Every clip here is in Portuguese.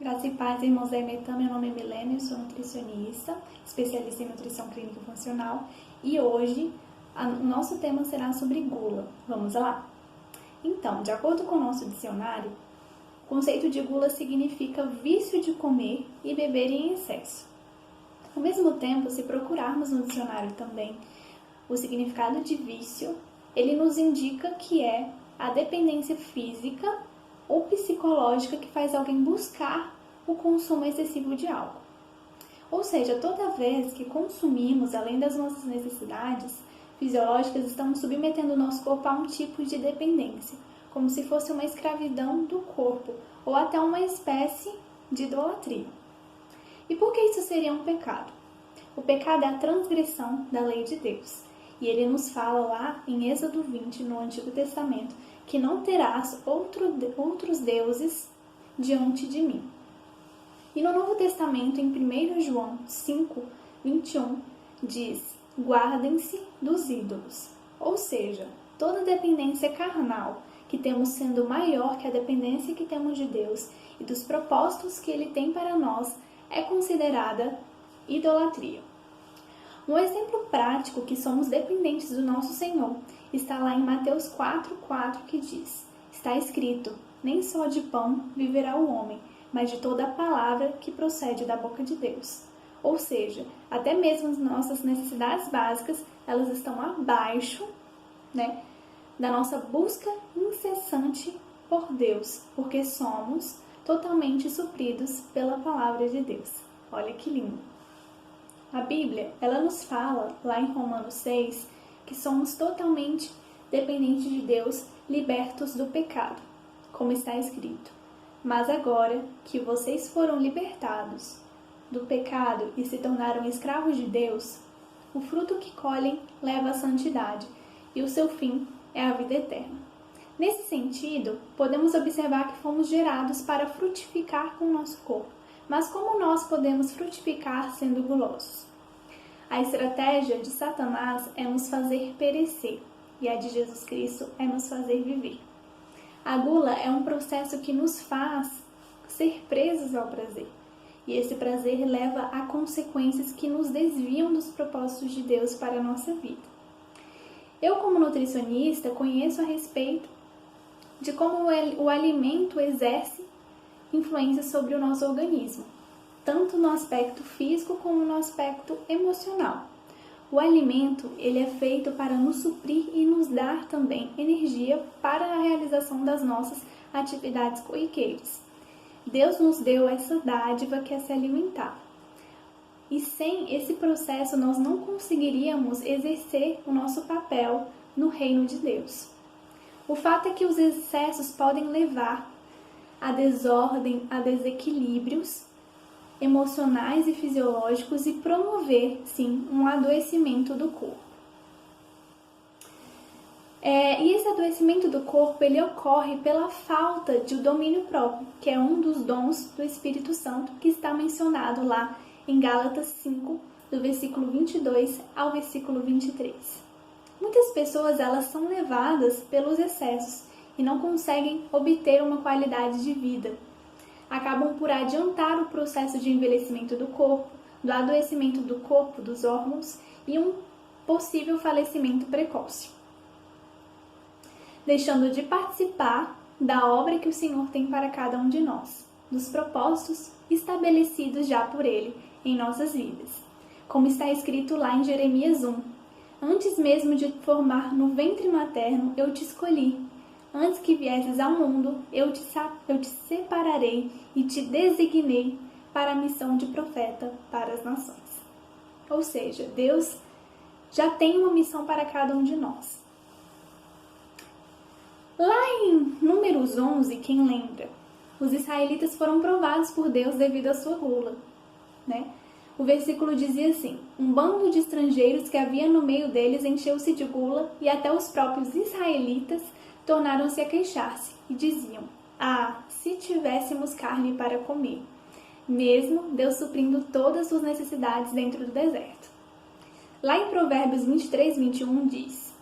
graça e paz, irmãos da Emetam. Meu nome é Milena, eu sou nutricionista, especialista em nutrição clínica e funcional. E hoje, o nosso tema será sobre gula. Vamos lá? Então, de acordo com o nosso dicionário, o conceito de gula significa vício de comer e beber em excesso. Ao mesmo tempo, se procurarmos no dicionário também o significado de vício, ele nos indica que é a dependência física ou psicológica que faz alguém buscar o consumo excessivo de algo. Ou seja, toda vez que consumimos, além das nossas necessidades fisiológicas, estamos submetendo o nosso corpo a um tipo de dependência, como se fosse uma escravidão do corpo, ou até uma espécie de idolatria. E por que isso seria um pecado? O pecado é a transgressão da lei de Deus. E ele nos fala lá em Êxodo 20, no Antigo Testamento, que não terás outros deuses diante de mim. E no Novo Testamento, em 1 João 5, 21, diz: guardem-se dos ídolos. Ou seja, toda dependência carnal que temos sendo maior que a dependência que temos de Deus e dos propósitos que Ele tem para nós é considerada idolatria. Um exemplo prático que somos dependentes do nosso Senhor está lá em Mateus 4,4, que diz: está escrito, nem só de pão viverá o homem, mas de toda a palavra que procede da boca de Deus. Ou seja, até mesmo as nossas necessidades básicas, elas estão abaixo, da nossa busca incessante por Deus, porque somos totalmente supridos pela palavra de Deus. Olha que lindo! A Bíblia, ela nos fala, lá em Romanos 6, que somos totalmente dependentes de Deus, libertos do pecado, como está escrito. Mas agora que vocês foram libertados do pecado e se tornaram escravos de Deus, o fruto que colhem leva à santidade e o seu fim é a vida eterna. Nesse sentido, podemos observar que fomos gerados para frutificar com o nosso corpo. Mas como nós podemos frutificar sendo gulosos? A estratégia de Satanás é nos fazer perecer e a de Jesus Cristo é nos fazer viver. A gula é um processo que nos faz ser presos ao prazer. E esse prazer leva a consequências que nos desviam dos propósitos de Deus para a nossa vida. Eu, como nutricionista, conheço a respeito de como o alimento exerce influência sobre o nosso organismo, tanto no aspecto físico como no aspecto emocional. O alimento, ele é feito para nos suprir e nos dar também energia para a realização das nossas atividades corriqueiras. Deus nos deu essa dádiva que é se alimentar. E sem esse processo nós não conseguiríamos exercer o nosso papel no reino de Deus. O fato é que os excessos podem levar a desordem, a desequilíbrios emocionais e fisiológicos e promover, sim, um adoecimento do corpo. E esse adoecimento do corpo, ele ocorre pela falta de domínio próprio, que é um dos dons do Espírito Santo, que está mencionado lá em Gálatas 5, do versículo 22 ao versículo 23. Muitas pessoas, elas são levadas pelos excessos e não conseguem obter uma qualidade de vida. Acabam por adiantar o processo de envelhecimento do corpo, do adoecimento do corpo, dos órgãos e um possível falecimento precoce, deixando de participar da obra que o Senhor tem para cada um de nós, dos propósitos estabelecidos já por Ele em nossas vidas. Como está escrito lá em Jeremias 1, antes mesmo de te formar no ventre materno, eu te escolhi. Antes que viesses ao mundo, eu te separarei e te designei para a missão de profeta para as nações. Ou seja, Deus já tem uma missão para cada um de nós. Lá em Números 11, quem lembra? Os israelitas foram provados por Deus devido à sua gula, O versículo dizia assim: um bando de estrangeiros que havia no meio deles encheu-se de gula e até os próprios israelitas tornaram-se a queixar-se e diziam: se tivéssemos carne para comer, mesmo Deus suprindo todas as suas necessidades dentro do deserto. Lá em Provérbios 23, 21 diz: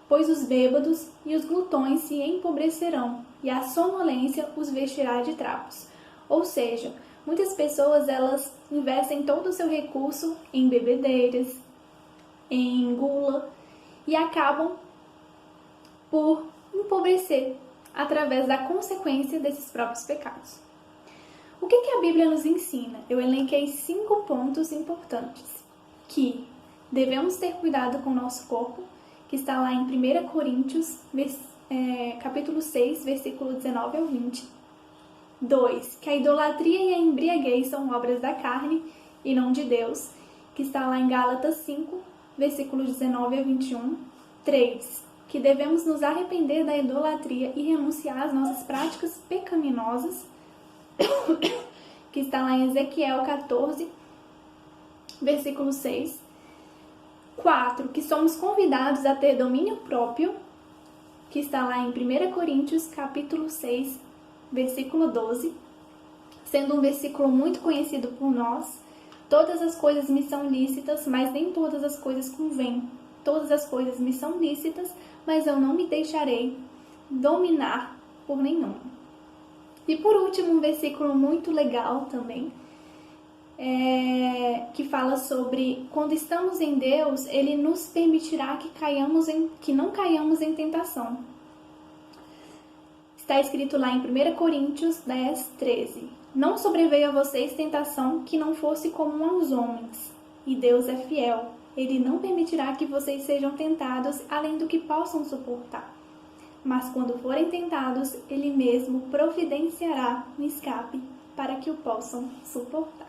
pois os bêbados e os glutões se empobrecerão, e a sonolência os vestirá de trapos. Ou seja, Muitas pessoas, elas investem todo o seu recurso em bebedeiras, em gula, e acabam por empobrecer através da consequência desses próprios pecados. O que a Bíblia nos ensina? Eu elenquei 5 pontos importantes. Que devemos ter cuidado com o nosso corpo, que está lá em 1 Coríntios, capítulo 6, versículo 19 ao 20. 2. Que a idolatria e a embriaguez são obras da carne e não de Deus, que está lá em Gálatas 5, versículos 19 a 21. 3. Que devemos nos arrepender da idolatria e renunciar às nossas práticas pecaminosas, que está lá em Ezequiel 14, versículo 6. 4. Que somos convidados a ter domínio próprio, que está lá em 1 Coríntios, capítulo 6, versículo 12, sendo um versículo muito conhecido por nós. Todas as coisas me são lícitas, mas nem todas as coisas convêm. Todas as coisas me são lícitas, mas eu não me deixarei dominar por nenhuma. E por último, um versículo muito legal também, que fala sobre quando estamos em Deus, Ele nos permitirá que não caiamos em tentação. Está escrito lá em 1 Coríntios 10, 13. Não sobreveio a vocês tentação que não fosse comum aos homens, e Deus é fiel. Ele não permitirá que vocês sejam tentados além do que possam suportar. Mas quando forem tentados, Ele mesmo providenciará um escape para que o possam suportar.